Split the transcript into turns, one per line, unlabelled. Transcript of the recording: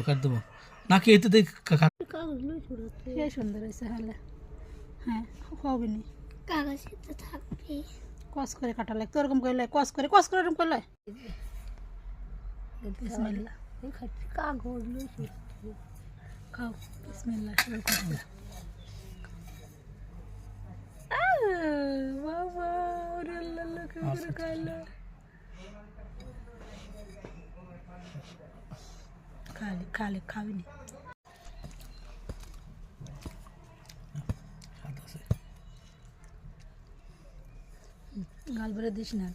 কাট দেবো নাকি এতে
সুন্দর হয়েছে হলে হ্যাঁ হবে নি
কাগজে তো থাকবে
কস করে কাটা লাগে তো ওরকম করলে কস করে ওরকম করলে বিসমিল্লাহ
কাগজ
খাও বিসমিল্লাহ শুরু করো বাবা ওরে আল্লাহ কে করে খাইলো খালি খাবিনি গাল ভরে দিস না